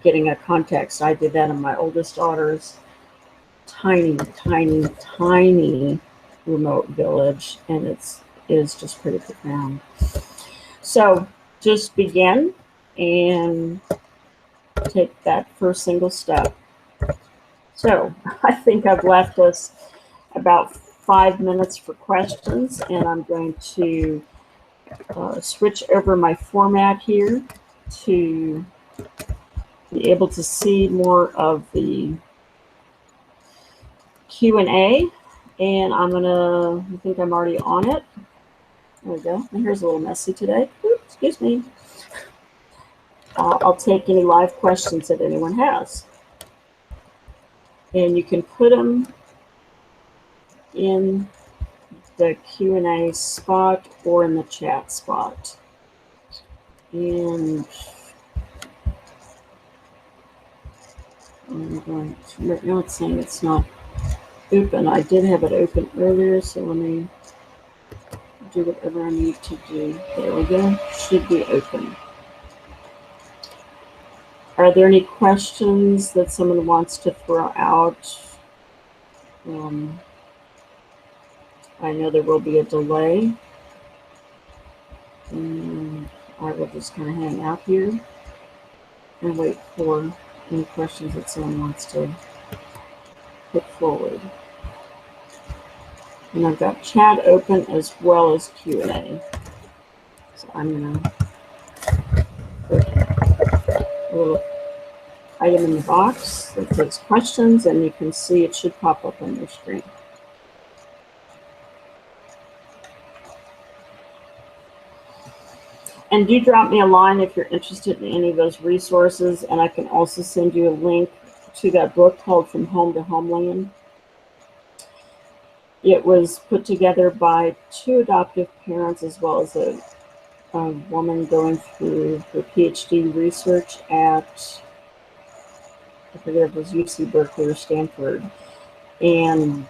getting a context. I did that in my oldest daughter's tiny, tiny, tiny remote village, and it is just pretty profound. So just begin and take that first single step. So I think I've left us about 5 minutes for questions, and I'm going to switch over my format here to be able to see more of the Q&A, and I'm gonna, I think I'm already on it. There we go. My hair's a little messy today. Oops, excuse me. I'll take any live questions that anyone has. And you can put them in the Q&A spot or in the chat spot. And I'm going to, right now it's saying it's not open. I did have it open earlier, so let me do whatever I need to do. There we go. Should be open. Are there any questions that someone wants to throw out? I know there will be a delay, and I will just kind of hang out here and wait for any questions that someone wants to put forward. And I've got chat open as well as Q&A. So I'm going to put a little item in the box that takes questions, and you can see it should pop up on your screen. And do drop me a line if you're interested in any of those resources, and I can also send you a link to that book called From Home to Homeland. It was put together by 2 adoptive parents as well as a woman going through her PhD research at, I forget if it was UC Berkeley or Stanford. And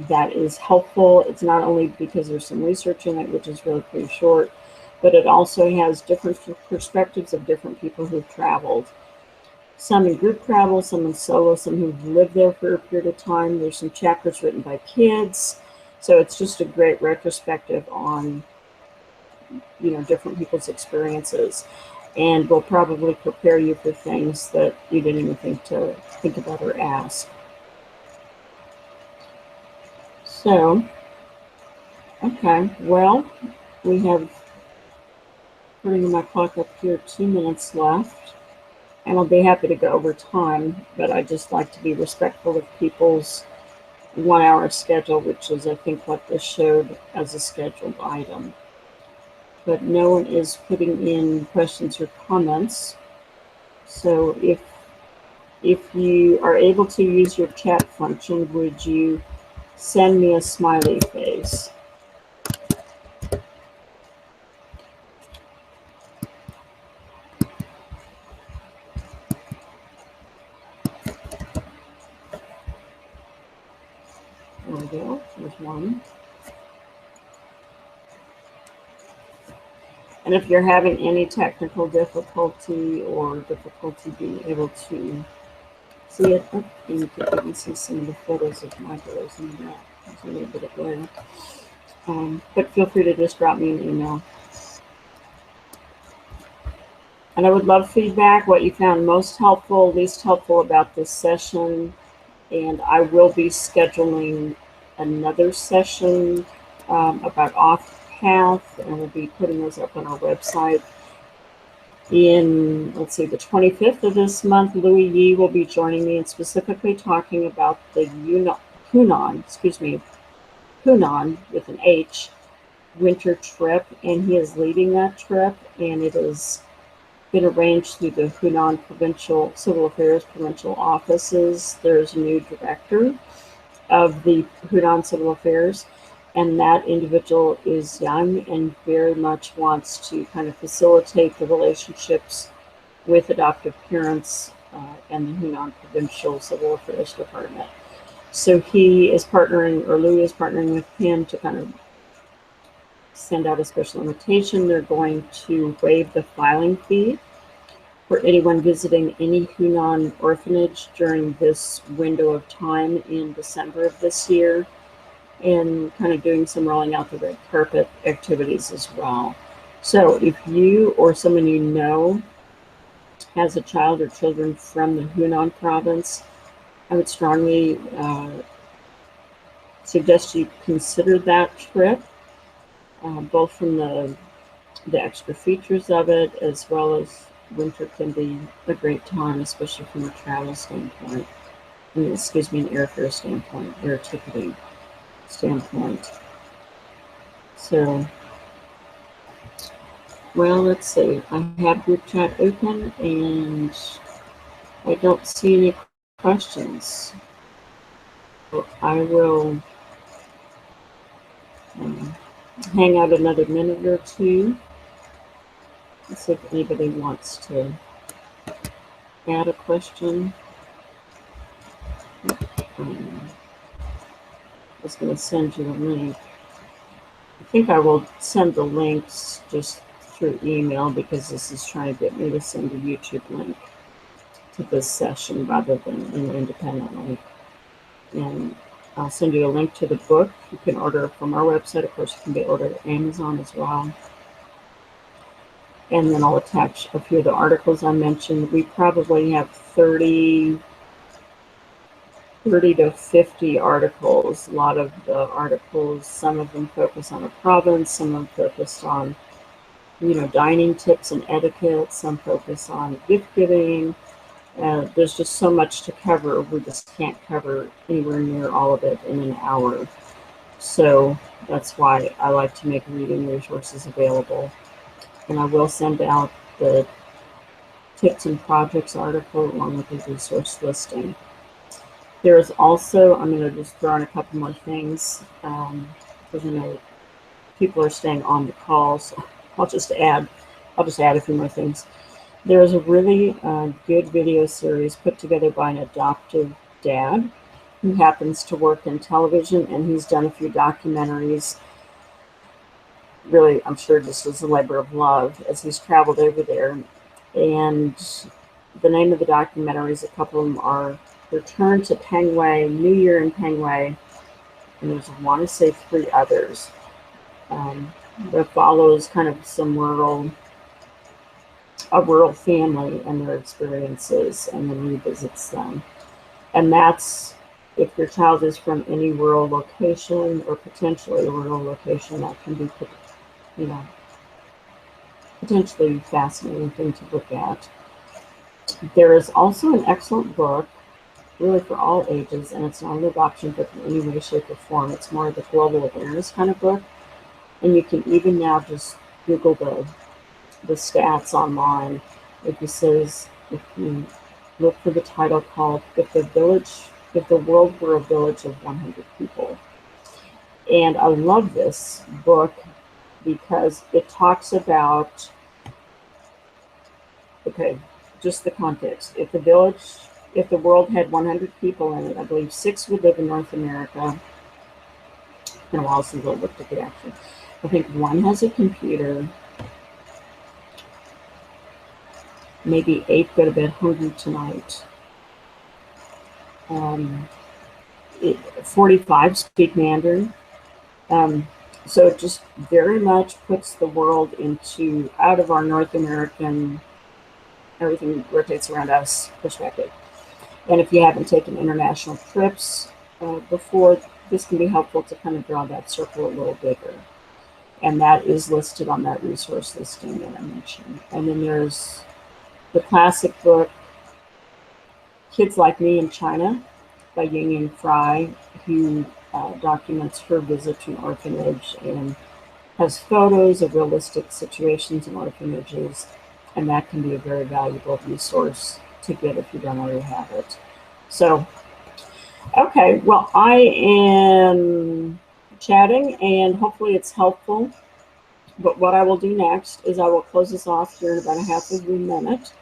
that is helpful. It's not only because there's some research in it, which is really pretty short, but it also has different perspectives of different people who've traveled. Some in group travel, some in solo, some who've lived there for a period of time. There's some chapters written by kids. So it's just a great retrospective on, you know, different people's experiences, and will probably prepare you for things that you didn't even think about or ask. So, okay, well, we have, putting my clock up here, 2 minutes left. And I'll be happy to go over time, but I just like to be respectful of people's 1 hour schedule, which is, I think, what this showed as a scheduled item. But no one is putting in questions or comments. So if you are able to use your chat function, would you send me a smiley face? There we go, there's one. And if you're having any technical difficulty or difficulty being able to see it, oh, you can even see some of the photos of my girls in that. There's a little bit of glare. But feel free to just drop me an email. And I would love feedback, what you found most helpful, least helpful about this session. And I will be scheduling another session about off-path, and we'll be putting those up on our website. In, let's see, the 25th of this month, Louis Yi will be joining me and specifically talking about the Hunan with an H, winter trip, and he is leading that trip, and it has been arranged through the Hunan Provincial Civil Affairs Provincial Offices. There's a new director of the Hunan Civil Affairs, and that individual is young and very much wants to kind of facilitate the relationships with adoptive parents and the Hunan Provincial Civil Affairs Department. So he is partnering, or Louis is partnering with him to kind of send out a special invitation. They're going to waive the filing fee for anyone visiting any Hunan orphanage during this window of time in December of this year, and kind of doing some rolling out the red carpet activities as well. So if you or someone you know has a child or children from the Hunan province, I would strongly suggest you consider that trip, both from the extra features of it, as well as winter can be a great time, especially from a travel standpoint. I mean, excuse me, an airfare standpoint, air ticketing standpoint. So, well, let's see. I have group chat open and I don't see any questions. So I will hang out another minute or two. Let's see if anybody wants to add a question. I was going to send you a link. I think I will send the links just through email because this is trying to get me to send a YouTube link to this session rather than an independent link. And I'll send you a link to the book. You can order it from our website. Of course, it can be ordered at Amazon as well. And then I'll attach a few of the articles I mentioned. We probably have 30 to 50 articles. A lot of the articles, some of them focus on a province, some of them focus on, dining tips and etiquette, some focus on gift giving. There's just so much to cover. We just can't cover anywhere near all of it in an hour. So that's why I like to make reading resources available. And I will send out the tips and projects article along with the resource listing. There is also, I'm going to just throw in a couple more things because I know people are staying on the call, so I'll just add a few more things. There is a really good video series put together by an adoptive dad who happens to work in television, and he's done a few documentaries. Really, I'm sure this was a labor of love as he's traveled over there. And the name of the documentaries, a couple of them are Return to Pengway, New Year in Pengway, and there's, I want to say, 3 others. That follows kind of a rural family and their experiences, and then revisits them. And that's if your child is from any rural location or potentially a rural location, that can be, potentially fascinating thing to look at. There is also an excellent book, really for all ages, and it's not an adoption book in any way, shape, or form. It's more of a global awareness kind of book. And you can even now just Google the stats online. If you look for the title called If the World Were a Village of 100 People. And I love this book because it talks about, just the context. If the world had 100 people in it, I believe 6 would live in North America. It's been a while since I looked at the action. I think 1 has a computer. Maybe 8 go to bed hungry tonight. 45 speak Mandarin. So it just very much puts the world out of our North American, everything rotates around us perspective. And if you haven't taken international trips before, this can be helpful to kind of draw that circle a little bigger. And that is listed on that resource listing that I mentioned. And then there's the classic book, Kids Like Me in China, by Ying Fry, who documents her visit to an orphanage and has photos of realistic situations in orphanages, and that can be a very valuable resource to get if you don't already have it. So, okay, well, I am chatting and hopefully it's helpful, but what I will do next is I will close this off here in about a half of a minute.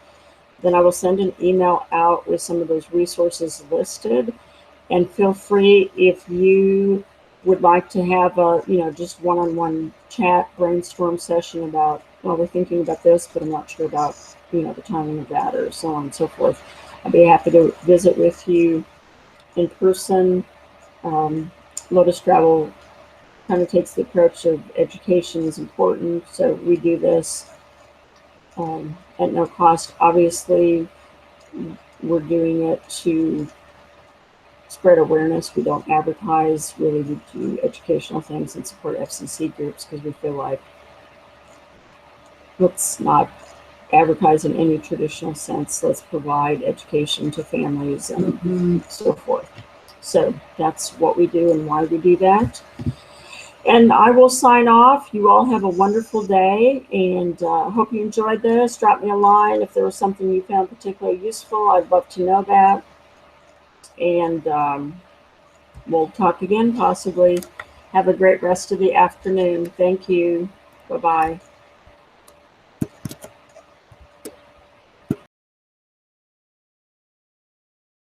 Then I will send an email out with some of those resources listed. And feel free, if you would like to have a, just one-on-one chat, brainstorm session about, well, we're thinking about this, but I'm not sure about the timing of that, or so on and so forth. I'd be happy to visit with you in person. Lotus Travel kind of takes the approach of education is important, so we do this at no cost. Obviously, we're doing it to spread awareness. We don't advertise. Really, we do educational things and support FCC groups because we feel like let's not advertise in any traditional sense. Let's provide education to families and so forth. So that's what we do and why we do that. And I will sign off. You all have a wonderful day, and hope you enjoyed this. Drop me a line if there was something you found particularly useful. I'd love to know that. And we'll talk again, possibly. Have a great rest of the afternoon. Thank you. Bye-bye.